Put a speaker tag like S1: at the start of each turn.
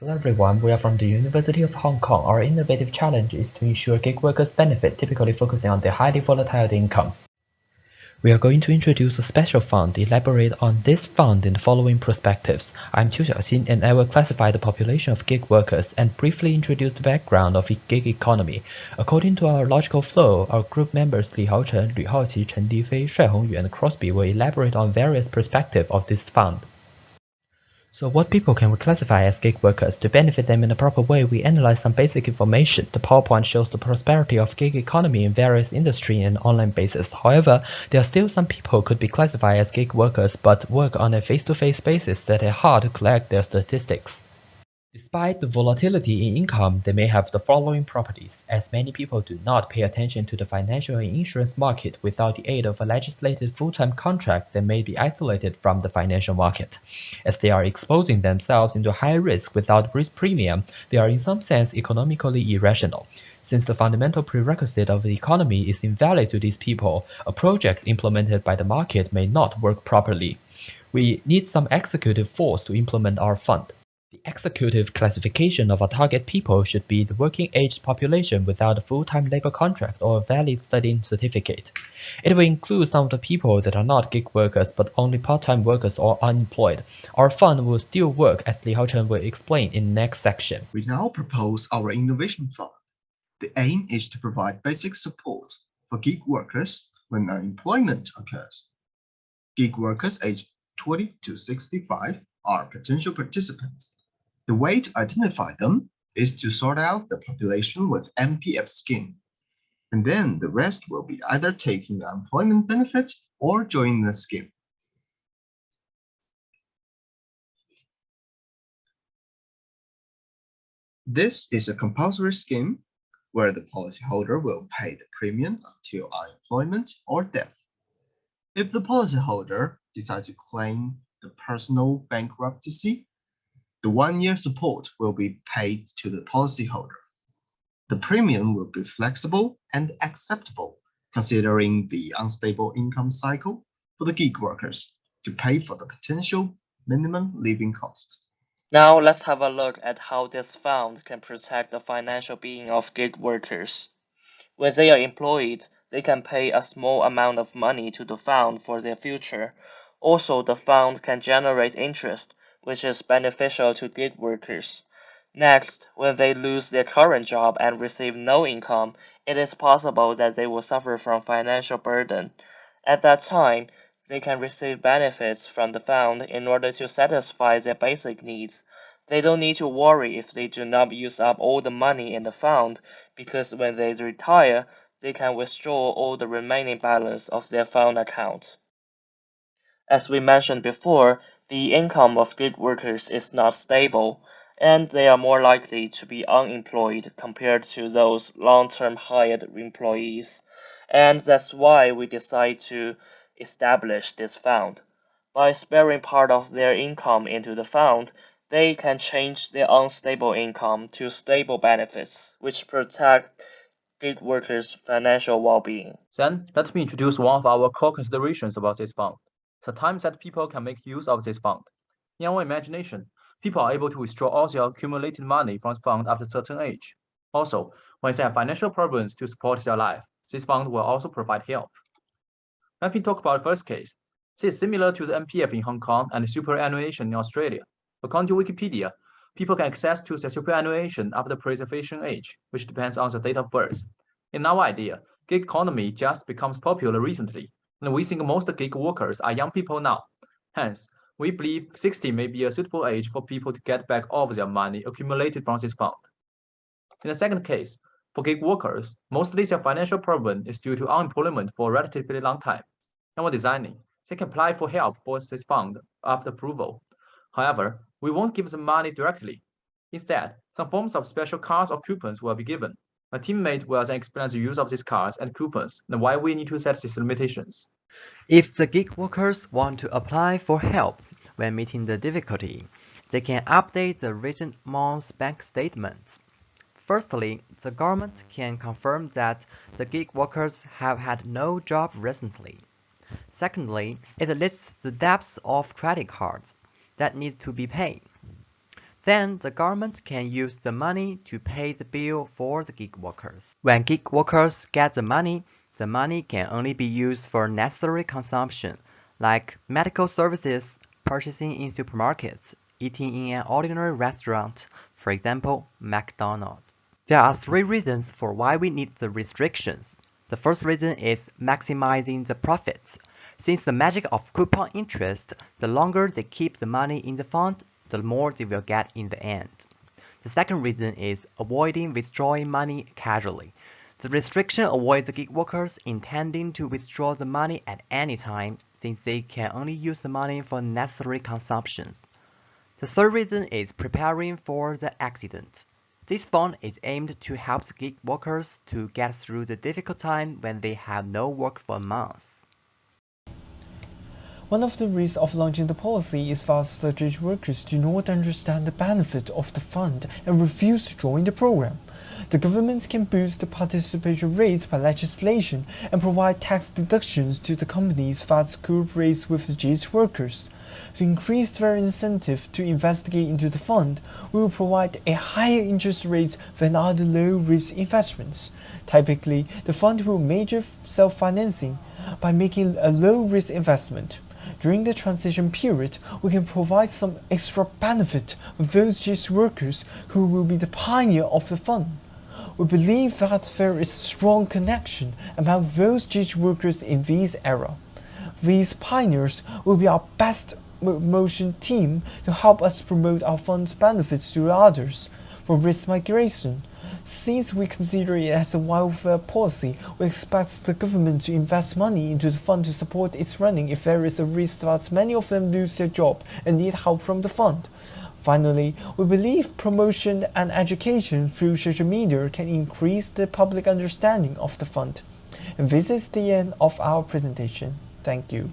S1: Hello everyone, we are from the University of Hong Kong. Our innovative challenge is to ensure gig workers benefit, typically focusing on the highly volatile income. We are going to introduce a special fund, elaborate on this fund in the following perspectives. I'm Qiu Xiaoxin and I will classify the population of gig workers and briefly introduce the background of the gig economy. According to our logical flow, our group members Lyu Haoqi, Chen Difei, Shuai Hongyu, and Crosby will elaborate on various perspectives of this fund. So what people can we classify as gig workers? To benefit them in a proper way, we analyze some basic information. The PowerPoint shows the prosperity of gig economy in various industry and online basis. However, there are still some people could be classified as gig workers but work on a face-to-face basis that are hard to collect their statistics. Despite the volatility in income, they may have the following properties. As many people do not pay attention to the financial and insurance market without the aid of a legislated full-time contract, they may be isolated from the financial market. As they are exposing themselves into high risk without risk premium, they are in some sense economically irrational. Since the fundamental prerequisite of the economy is invalid to these people, a project implemented by the market may not work properly. We need some executive force to implement our fund. The executive classification of our target people should be the working-age population without a full-time labor contract or a valid studying certificate. It will include some of the people that are not gig workers but only part-time workers or unemployed. Our fund will still work as Lyu Haochen will explain in the next section.
S2: We now propose our innovation fund. The aim is to provide basic support for gig workers when unemployment occurs. Gig workers aged 20 to 65 are potential participants. The way to identify them is to sort out the population with MPF scheme, and then the rest will be either taking the employment benefit or joining the scheme. This is a compulsory scheme where the policyholder will pay the premium until unemployment or death. If the policyholder decides to claim the personal bankruptcy, the 1-year support will be paid to the policyholder. The premium will be flexible and acceptable, considering the unstable income cycle for the gig workers to pay for the potential minimum living cost.
S3: Now let's have a look at how this fund can protect the financial being of gig workers. When they are employed, they can pay a small amount of money to the fund for their future. Also, the fund can generate interest, which is beneficial to gig workers. Next, when they lose their current job and receive no income, it is possible that they will suffer from financial burden. At that time, they can receive benefits from the fund in order to satisfy their basic needs. They don't need to worry if they do not use up all the money in the fund, because when they retire, they can withdraw all the remaining balance of their fund account. As we mentioned before, the income of gig workers is not stable, and they are more likely to be unemployed compared to those long-term hired employees. And that's why we decide to establish this fund. By sparing part of their income into the fund, they can change their unstable income to stable benefits, which protect gig workers' financial well-being.
S4: Then, let me introduce one of our core considerations about this fund, the time that people can make use of this fund. In our imagination, people are able to withdraw all their accumulated money from the fund after a certain age. Also, when they have financial problems to support their life, this fund will also provide help. Let me talk about the first case. This is similar to the MPF in Hong Kong and superannuation in Australia. According to Wikipedia, people can access to the superannuation after the preservation age, which depends on the date of birth. In our idea, gig economy just becomes popular recently, and we think most gig workers are young people now. Hence, we believe 60 may be a suitable age for people to get back all of their money accumulated from this fund. In the second case, for gig workers, mostly their financial problem is due to unemployment for a relatively long time. And when designing, they can apply for help for this fund after approval. However, we won't give them money directly. Instead, some forms of special cards or coupons will be given. My teammate will then explain the use of these cards and coupons and why we need to set these limitations.
S5: If the gig workers want to apply for help when meeting the difficulty, they can update the recent month's bank statements. Firstly, the government can confirm that the gig workers have had no job recently. Secondly, it lists the debts of credit cards that need to be paid. Then the government can use the money to pay the bill for the gig workers. When gig workers get the money can only be used for necessary consumption, like medical services, purchasing in supermarkets, eating in an ordinary restaurant, for example, McDonald's. There are three reasons for why we need the restrictions. The first reason is maximizing the profits. Since the magic of coupon interest, the longer they keep the money in the fund, the more they will get in the end. The second reason is avoiding withdrawing money casually. The restriction avoids the gig workers intending to withdraw the money at any time, since they can only use the money for necessary consumptions. The third reason is preparing for the accident. This fund is aimed to help the gig workers to get through the difficult time when they have no work for months.
S6: One of the risks of launching the policy is that the gig workers do not understand the benefit of the fund and refuse to join the program. The government can boost the participation rate by legislation and provide tax deductions to the companies that cooperate with the gig workers. To increase their incentive to investigate into the fund, we will provide a higher interest rate than other low-risk investments. Typically, the fund will major self-financing by making a low-risk investment. During the transition period, we can provide some extra benefit for those gig workers who will be the pioneer of the fund. We believe that there is a strong connection among those gig workers in this era. These pioneers will be our best promotion team to help us promote our fund's benefits to others. For risk migration, since we consider it as a welfare policy, we expect the government to invest money into the fund to support its running if there is a risk that many of them lose their job and need help from the fund. Finally, we believe promotion and education through social media can increase the public understanding of the fund. And this is the end of our presentation. Thank you.